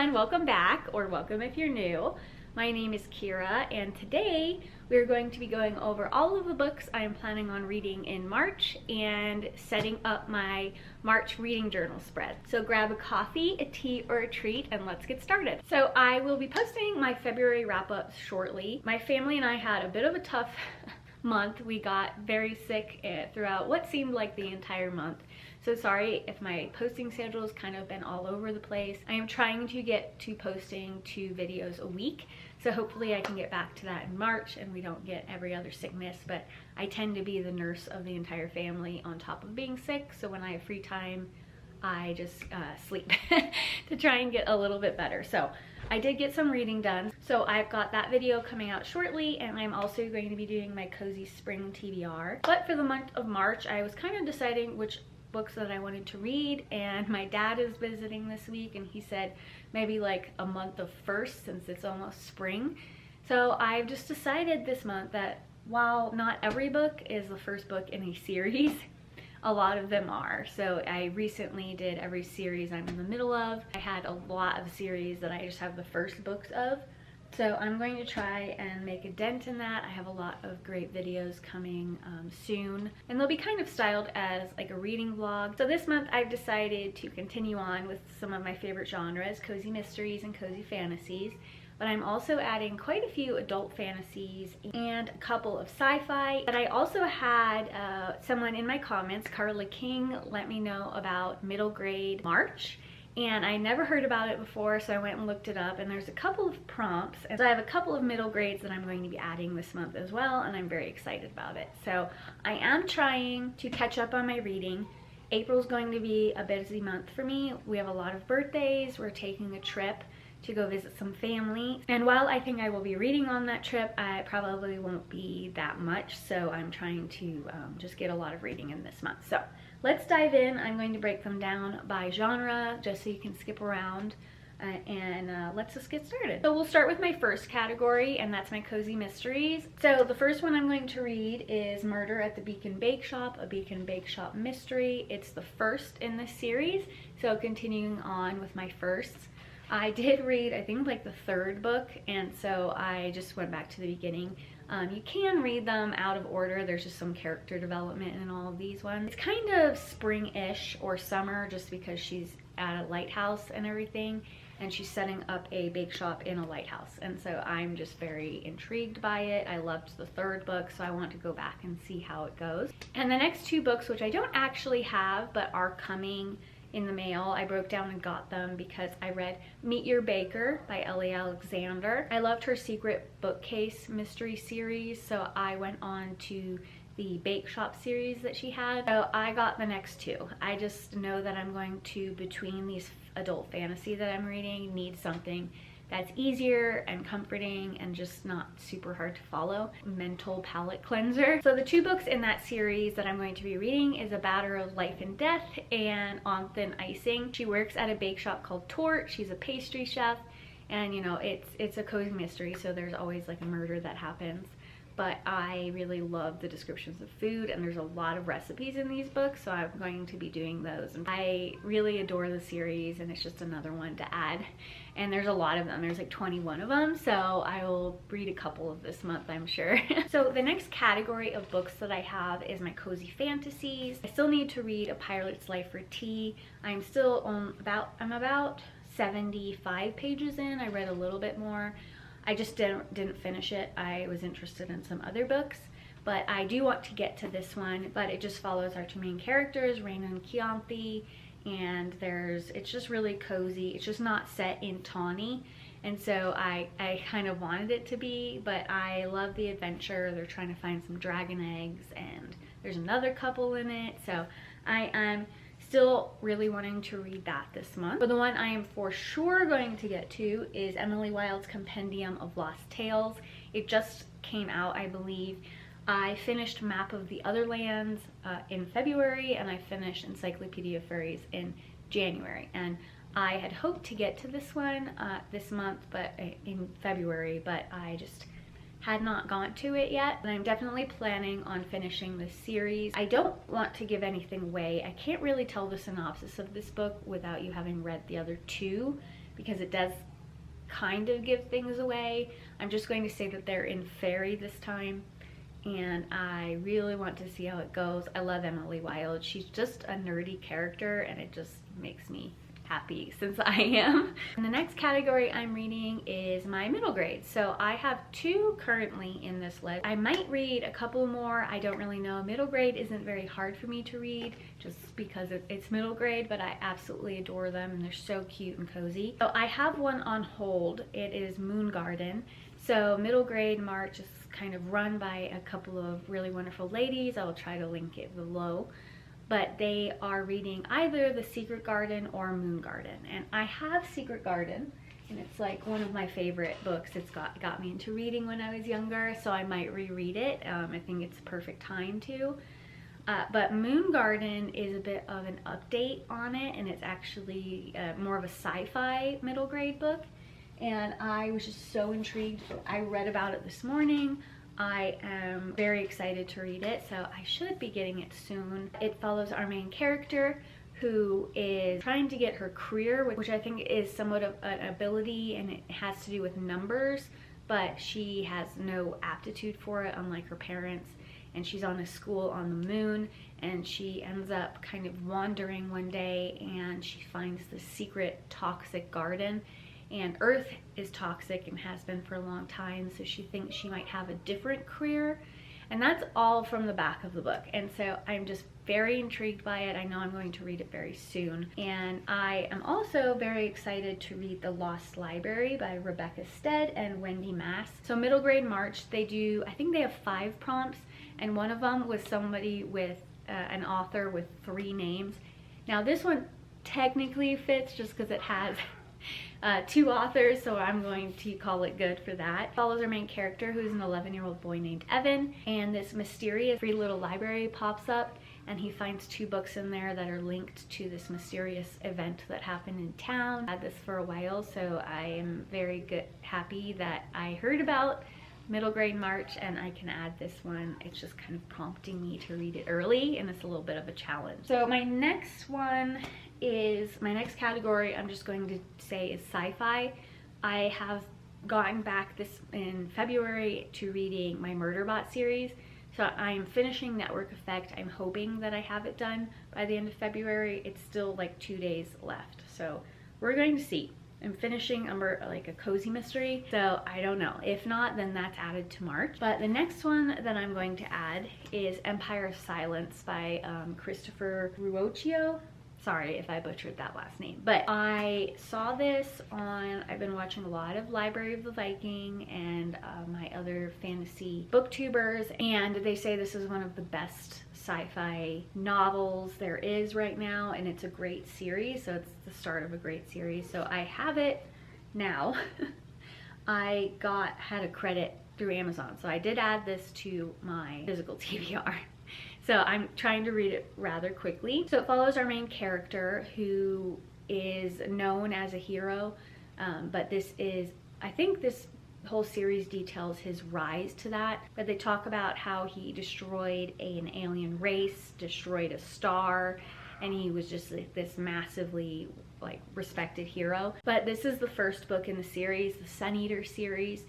everyone, welcome back, or welcome if you're new. My name is Kira, and today we're going to be going over all of the books I am planning on reading in March and setting up my March reading journal spread. So grab a coffee, a tea, or a treat, and let's get started. So I will be posting my February wrap-ups shortly. My family and I had a bit of a tough month. We got very sick throughout what seemed like the entire month. So sorry if my posting schedule has kind of been all over the place. I am trying to get to posting 2 videos a week. So hopefully I can get back to that in March and we don't get every other sickness, but I tend to be the nurse of the entire family on top of being sick. So when I have free time, I just sleep to try and get a little bit better. So I did get some reading done. So I've got that video coming out shortly, and I'm also going to be doing my cozy spring TBR. But for the month of March, I was kind of deciding which books that I wanted to read, and my dad is visiting this week, and he said maybe like a month of first since it's almost spring. So I've just decided this month that while not every book is the first book in a series, a lot of them are. So I recently did every series I'm in the middle of. I had a lot of series that I just have the first books of. So I'm going to try and make a dent in that. I have a lot of great videos coming soon, and they'll be kind of styled as like a reading vlog. So this month I've decided to continue on with some of my favorite genres, cozy mysteries and cozy fantasies. But I'm also adding quite a few adult fantasies and a couple of sci-fi. But I also had someone in my comments, Carla King, let me know about middle grade March. And I never heard about it before, so I went and looked it up, and there's a couple of prompts. And so I have a couple of middle grades that I'm going to be adding this month as well, and I'm very excited about it. So I am trying to catch up on my reading. April's going to be a busy month for me. We have a lot of birthdays. We're taking a trip to go visit some family. And while I think I will be reading on that trip, I probably won't be that much. So I'm trying to just get a lot of reading in this month. So let's dive in. I'm going to break them down by genre just so you can skip around. Let's just get started. So we'll start with my first category, and that's my cozy mysteries. So the first one I'm going to read is Murder at the Beacon Bake Shop, a Beacon Bake Shop mystery. It's the first in this series, so continuing on with my firsts. I did read, I think, like the 3rd book, and so I just went back to the beginning. You can read them out of order. There's just some character development in all of these ones. It's kind of spring-ish or summer just because she's at a lighthouse and everything, and she's setting up a bake shop in a lighthouse. And so I'm just very intrigued by it. I loved the 3rd book, so I want to go back and see how it goes. And the next 2 books, which I don't actually have but are coming in the mail, I broke down and got them because I read Meet Your Baker by Ellie Alexander. I loved her secret bookcase mystery series, so I went on to the bake shop series that she had. So I got the next 2. I just know that I'm going to, between these adult fantasy that I'm reading, need something that's easier and comforting and just not super hard to follow. Mental palate cleanser. So the 2 books in that series that I'm going to be reading is A Batter of Life and Death and On Thin Icing. She works at a bake shop called Tort. She's a pastry chef, and you know, it's a cozy mystery, so there's always like a murder that happens. But I really love the descriptions of food, and there's a lot of recipes in these books, so I'm going to be doing those. And I really adore the series, and it's just another one to add. And there's a lot of them. There's like 21 of them, so I will read a couple of this month, I'm sure. So the next category of books that I have is my cozy fantasies. I still need to read A Pilot's Life for Tea. I'm still on I'm about 75 pages in. I read a little bit more. I just didn't finish it. I was interested in some other books, but I do want to get to this one. But it just follows our 2 main characters, Raina and Chianti, and it's just really cozy. It's just not set in Tawny, and so I kind of wanted it to be, but I love the adventure. They're trying to find some dragon eggs, and there's another couple in it, so I am still really wanting to read that this month. But the one I am for sure going to get to is Emily Wilde's Compendium of Lost Tales. It just came out, I believe. I finished Map of the Other Lands in February, and I finished Encyclopedia Fairies in January. And I had hoped to get to this one this month, but in February, but I just had not gone to it yet, but I'm definitely planning on finishing this series. I don't want to give anything away. I can't really tell the synopsis of this book without you having read the other 2, because it does kind of give things away. I'm just going to say that they're in fairy this time, and I really want to see how it goes. I love Emily Wilde. She's just a nerdy character, and it just makes me happy since I am. And the next category I'm reading is my middle grade. So I have 2 currently in this list. I might read a couple more, I don't really know. Middle grade isn't very hard for me to read just because it's middle grade, but I absolutely adore them and they're so cute and cozy. So I have one on hold. It is Moon Garden. So middle grade March is kind of run by a couple of really wonderful ladies. I will try to link it below. But they are reading either The Secret Garden or Moon Garden. And I have Secret Garden, and it's like one of my favorite books. It's got me into reading when I was younger, so I might reread it. I think it's a perfect time to. But Moon Garden is a bit of an update on it, and it's actually more of a sci-fi middle grade book. And I was just so intrigued. I read about it this morning. I am very excited to read it, so I should be getting it soon. It follows our main character who is trying to get her career, which I think is somewhat of an ability, and it has to do with numbers, but she has no aptitude for it, unlike her parents. And she's on a school on the moon, and she ends up kind of wandering one day, and she finds this secret toxic garden. And Earth is toxic and has been for a long time, so she thinks she might have a different career. And that's all from the back of the book. And so I'm just very intrigued by it. I know I'm going to read it very soon. And I am also very excited to read The Lost Library by Rebecca Stead and Wendy Mass. So middle grade March, they do, I think they have 5 prompts, and one of them was somebody with an author with 3 names. Now this one technically fits just because it has 2 authors, so I'm going to call it good for that. It follows our main character, who's an 11-year-old boy named Evan, and this mysterious free little library pops up, and he finds 2 books in there that are linked to this mysterious event that happened in town. I had this for a while, so I am very happy that I heard about middle grade March and I can add this one. It's just kind of prompting me to read it early, and it's a little bit of a challenge. So my next category I'm just going to say is sci-fi. I have gotten back this in February to reading my Murderbot series. So I am finishing Network Effect. I'm hoping that I have it done by the end of February. It's still like 2 days left. So we're going to see. I'm finishing like a cozy mystery, so I don't know. If not, then that's added to March. But the next one that I'm going to add is Empire of Silence by Christopher Ruocchio. Sorry if I butchered that last name. But I saw this on, I've been watching a lot of Library of the Viking and my other fantasy booktubers, and they say this is one of the best sci-fi novels there is right now, and it's a great series, so it's the start of a great series. So I have it now. I had a credit through Amazon, so I did add this to my physical TBR. So I'm trying to read it rather quickly. So it follows our main character, who is known as a hero, but this is, I think this whole series details his rise to that. But they talk about how he destroyed an alien race, destroyed a star, and he was just like this massively respected hero. But this is the first book in the series, the Sun Eater series.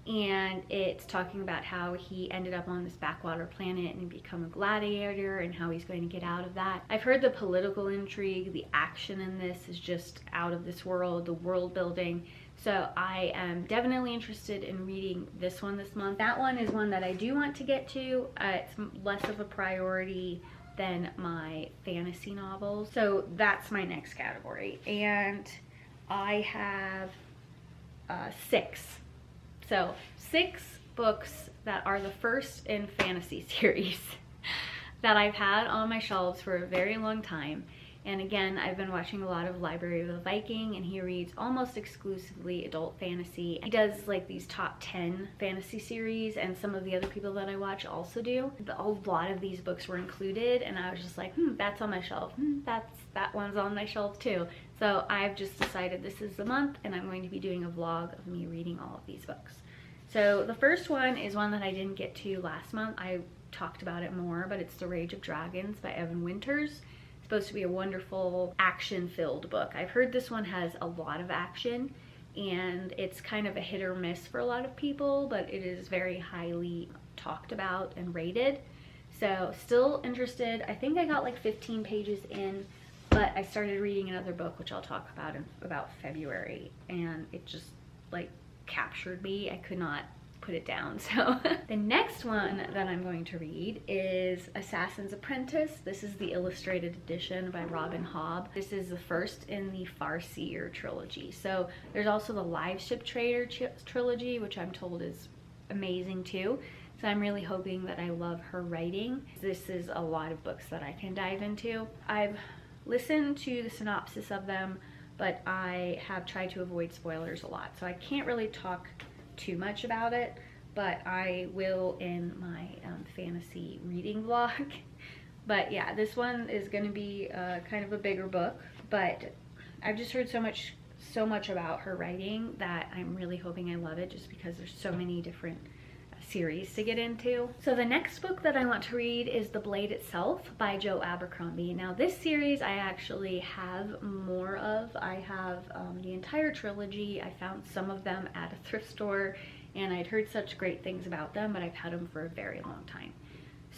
And it's talking about how he ended up on this backwater planet and become a gladiator and how he's going to get out of that. I've heard the political intrigue, the action in this is just out of this world, the world building. So I am definitely interested in reading this one this month. That one is one that I do want to get to. It's less of a priority than my fantasy novels. So that's my next category. And I have 6. So 6 books that are the first in fantasy series that I've had on my shelves for a very long time. And again, I've been watching a lot of Library of the Viking, and he reads almost exclusively adult fantasy. He does like these top 10 fantasy series, and some of the other people that I watch also do. A lot of these books were included, and I was just like, that's on my shelf. That one's on my shelf too. So I've just decided this is the month, and I'm going to be doing a vlog of me reading all of these books. So the first one is one that I didn't get to last month. I talked about it more, but it's The Rage of Dragons by Evan Winters. This supposed to be a wonderful action-filled book. I've heard this one has a lot of action, and it's kind of a hit or miss for a lot of people, but it is very highly talked about and rated. So still interested. I think I got like 15 pages in, but I started reading another book, which I'll talk about in about February, and it just like captured me. I could not put it down. So the next one that I'm going to read is Assassin's Apprentice. This is the illustrated edition by Robin Hobb. This is the first in the Farseer trilogy. So there's also the Live Ship Trader trilogy, which I'm told is amazing too. So I'm really hoping that I love her writing. This is a lot of books that I can dive into. I've listened to the synopsis of them, but I have tried to avoid spoilers a lot. So I can't really talk too much about it, but I will in my fantasy reading vlog. But yeah, this one is going to be kind of a bigger book, but I've just heard so much about her writing that I'm really hoping I love it, just because there's so many different series to get into. So the next book that I want to read is The Blade Itself by Joe Abercrombie. Now this series I actually have more of. I have the entire trilogy. I found some of them at a thrift store, and I'd heard such great things about them, but I've had them for a very long time.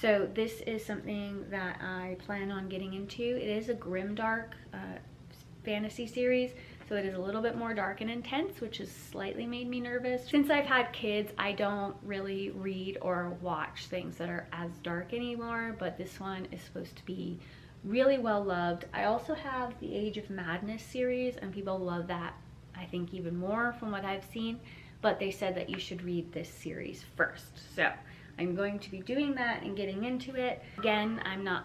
So this is something that I plan on getting into. It is a grimdark fantasy series, so it is a little bit more dark and intense, which has slightly made me nervous. Since I've had kids, I don't really read or watch things that are as dark anymore, but this one is supposed to be really well loved. I also have the Age of Madness series, and people love that, I think, even more from what I've seen, but they said that you should read this series first. So I'm going to be doing that and getting into it. Again,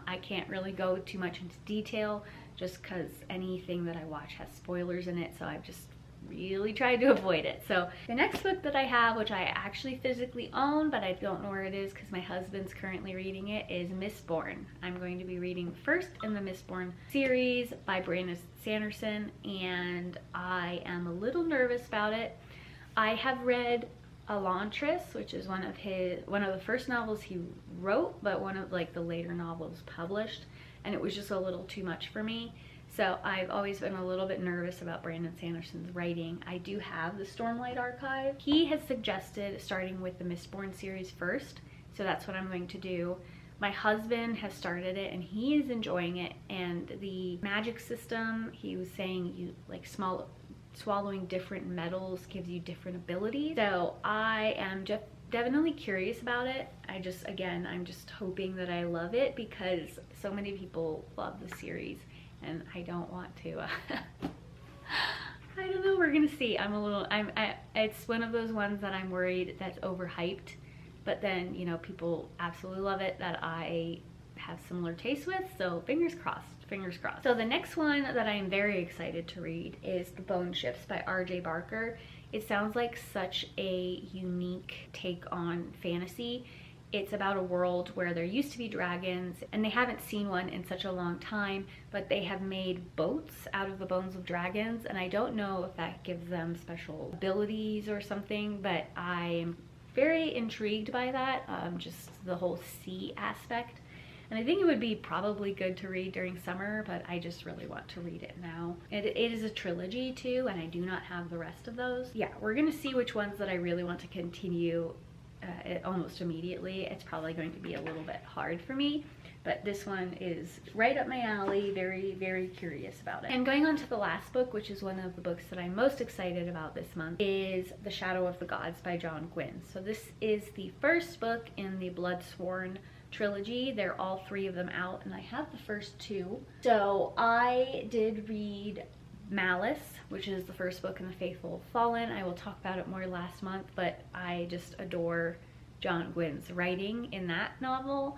I can't really go too much into detail, just because anything that I watch has spoilers in it, so I've just really tried to avoid it. So the next book that I have, which I actually physically own, but I don't know where it is because my husband's currently reading it, is Mistborn. I'm going to be reading the first in the Mistborn series by Brandon Sanderson, and I am a little nervous about it. I have read Elantris, which is one of the first novels he wrote, but one of like the later novels published, and it was just a little too much for me. So I've always been a little bit nervous about Brandon Sanderson's writing. I do have the Stormlight Archive. He has suggested starting with the Mistborn series first, so that's what I'm going to do. My husband has started it and he is enjoying it, and the magic system, he was saying you like swallowing different metals gives you different abilities. So I am just definitely curious about it. I'm just hoping that I love it, because so many people love the series and I don't want to I don't know, we're gonna see. It's one of those ones that I'm worried that's overhyped, but then, you know, people absolutely love it that I have similar tastes with, so fingers crossed. So the next one that I am very excited to read is The Bone Ships by R.J. Barker. It sounds like such a unique take on fantasy. It's about a world where there used to be dragons, and they haven't seen one in such a long time, but they have made boats out of the bones of dragons, and I don't know if that gives them special abilities or something, but I'm very intrigued by that, just the whole sea aspect. And I think it would be probably good to read during summer, but I just really want to read it now. It is a trilogy too, and I do not have the rest of those. Yeah, we're gonna see which ones that I really want to continue almost immediately. It's probably going to be a little bit hard for me, but this one is right up my alley. Very, very curious about it. And going on to the last book, which is one of the books that I'm most excited about this month, is The Shadow of the Gods by John Gwynne. So this is the first book in the Bloodsworn trilogy. They're all three of them out, and I have the first two. So I did read Malice, which is the first book in the Faithful Fallen. I will talk about it more last month, but I just adore John Gwynne's writing in that novel.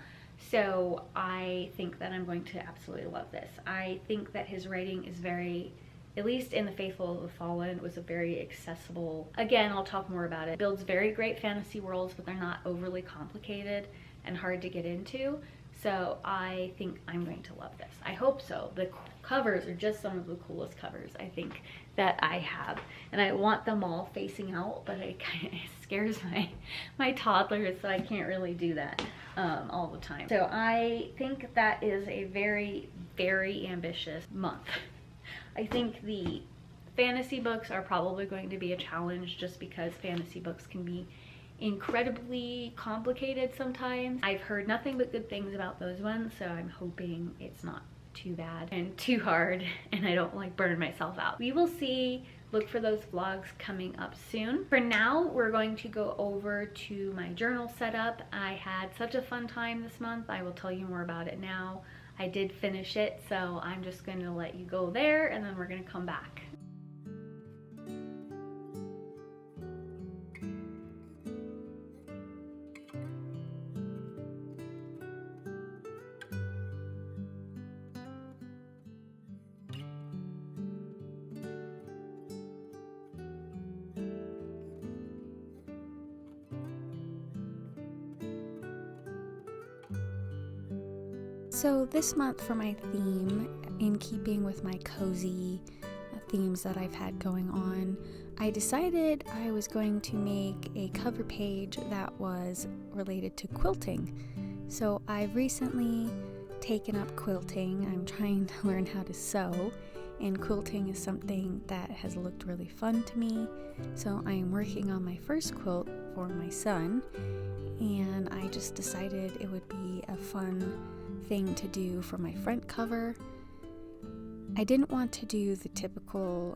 So I think that I'm going to absolutely love this. I think that his writing is very, at least in the Faithful of the Fallen, was a very accessible, again, I'll talk more about it. Builds very great fantasy worlds, but they're not overly complicated and hard to get into. So I think I'm going to love this. I hope so. The covers are just some of the coolest covers I think that I have, and I want them all facing out, but it kind of scares my toddlers, so I can't really do that all the time. So I think that is a very, very ambitious month. I think the fantasy books are probably going to be a challenge just because fantasy books can be incredibly complicated sometimes. I've heard nothing but good things about those ones, so I'm hoping it's not too bad and too hard and I don't like burn myself out. We will see. Look for those vlogs coming up soon. For now, we're going to go over to my journal setup. I had such a fun time this month. I will tell you more about it now. I did finish it, so I'm just going to let you go there and then we're going to come back. So this month for my theme, in keeping with my cozy themes that I've had going on, I decided I was going to make a cover page that was related to quilting. So I've recently taken up quilting. I'm trying to learn how to sew, and quilting is something that has looked really fun to me. So I am working on my first quilt for my son, and I just decided it would be a fun thing to do for my front cover. I didn't want to do the typical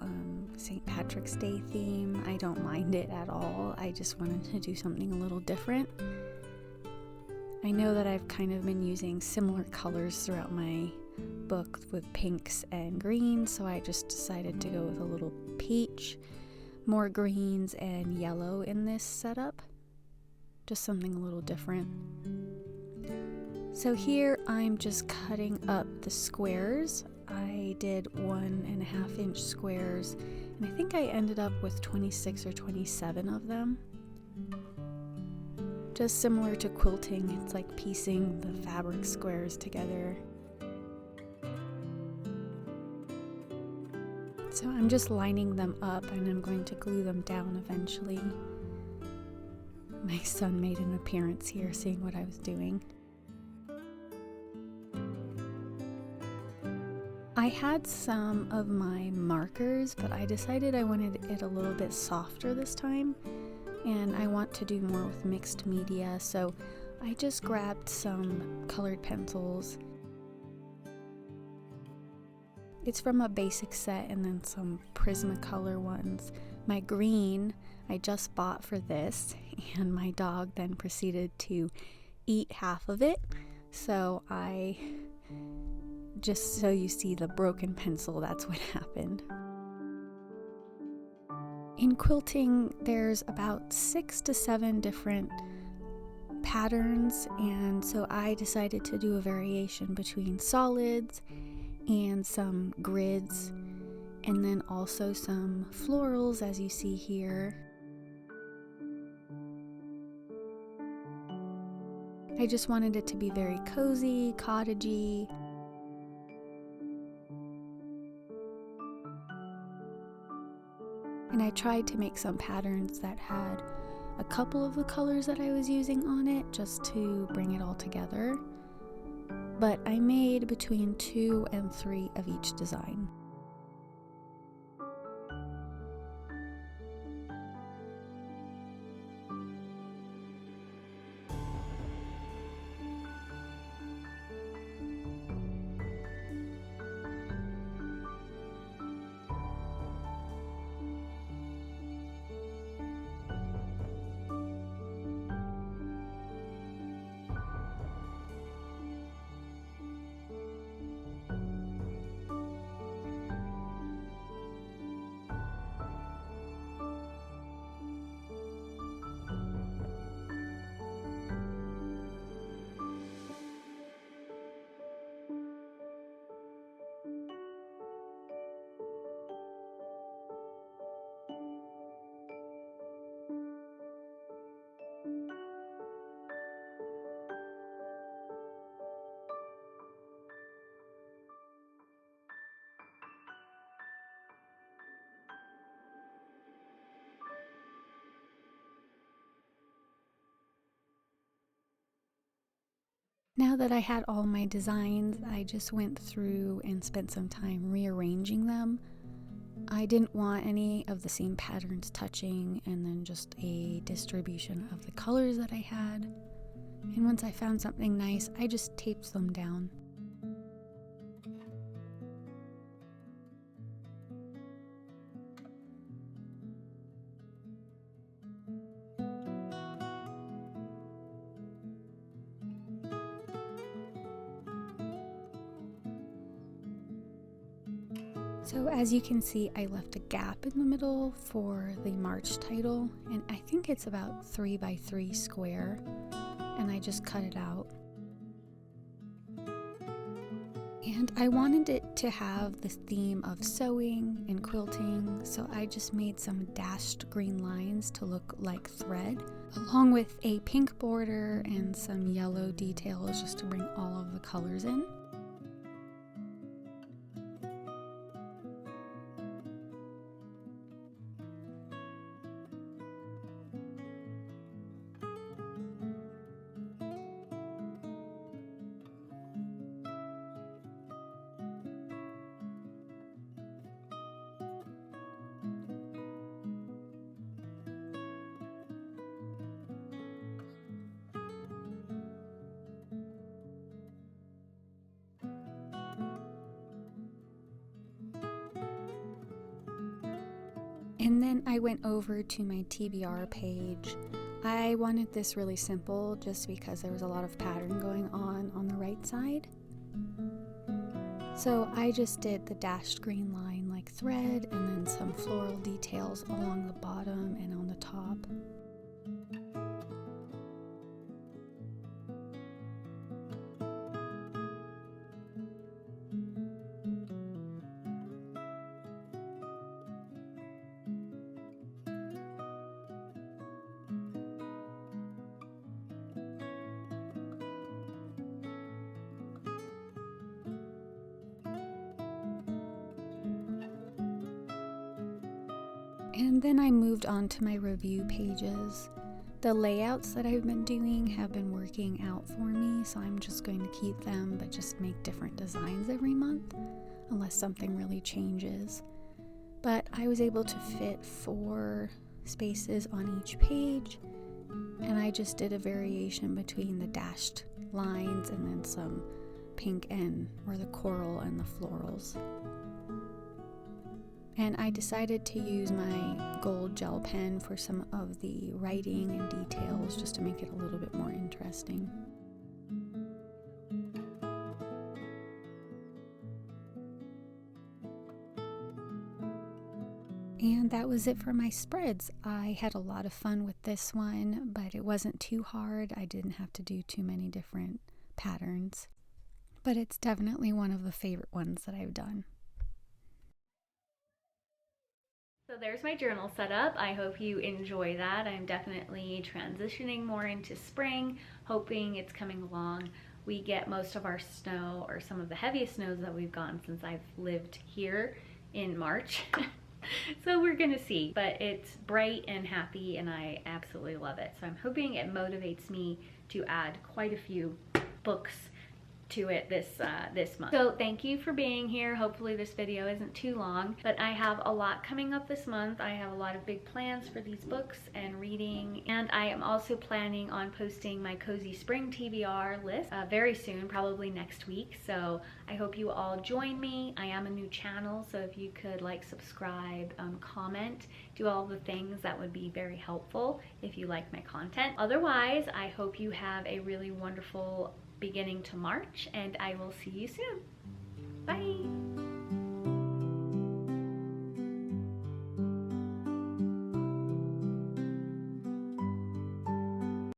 St. Patrick's Day theme. I don't mind it at all. I just wanted to do something a little different. I know that I've kind of been using similar colors throughout my book with pinks and greens, so I just decided to go with a little peach, more greens and yellow in this setup. Just something a little different. So here I'm just cutting up the squares. I did 1.5 inch squares, and I think I ended up with 26 or 27 of them. Just similar to quilting, it's like piecing the fabric squares together. So I'm just lining them up and I'm going to glue them down eventually. My son made an appearance here, seeing what I was doing. I had some of my markers, but I decided I wanted it a little bit softer this time, and I want to do more with mixed media, so I just grabbed some colored pencils. It's from a basic set and then some Prismacolor ones. My green I just bought for this, and my dog then proceeded to eat half of it, so just so you see the broken pencil, that's what happened. In quilting, there's about 6 to 7 different patterns, and so I decided to do a variation between solids and some grids, and then also some florals, as you see here. I just wanted it to be very cozy, cottagey. And I tried to make some patterns that had a couple of the colors that I was using on it, just to bring it all together. But I made between 2 and 3 of each design. Now that I had all my designs, I just went through and spent some time rearranging them. I didn't want any of the same patterns touching, and then just a distribution of the colors that I had. And once I found something nice, I just taped them down. So as you can see, I left a gap in the middle for the March title, and I think it's about 3 by 3 square, and I just cut it out. And I wanted it to have this theme of sewing and quilting, so I just made some dashed green lines to look like thread, along with a pink border and some yellow details just to bring all of the colors in. And then I went over to my TBR page. I wanted this really simple just because there was a lot of pattern going on the right side. So I just did the dashed green line like thread, and then some floral details along the bottom and on the top. And then I moved on to my review pages. The layouts that I've been doing have been working out for me, so I'm just going to keep them, but just make different designs every month, unless something really changes. But I was able to fit 4 spaces on each page, and I just did a variation between the dashed lines and then some pink or the coral and the florals. And I decided to use my gold gel pen for some of the writing and details just to make it a little bit more interesting. And that was it for my spreads. I had a lot of fun with this one, but it wasn't too hard. I didn't have to do too many different patterns. But it's definitely one of the favorite ones that I've done. So there's my journal setup. I hope you enjoy that. I'm definitely transitioning more into spring, hoping it's coming along. We get most of our snow, or some of the heaviest snows that we've gotten since I've lived here, in March. So we're gonna see, but it's bright and happy and I absolutely love it. So I'm hoping it motivates me to add quite a few books to it this month. So thank you for being here. Hopefully this video isn't too long, but I have a lot coming up this month. I have a lot of big plans for these books and reading, and I am also planning on posting my cozy spring TBR list very soon, probably next week. So I hope you all join me. I am a new channel, so if you could like, subscribe, comment, do all the things, that would be very helpful if you like my content. Otherwise, I hope you have a really wonderful beginning to March, and I will see you soon. Bye!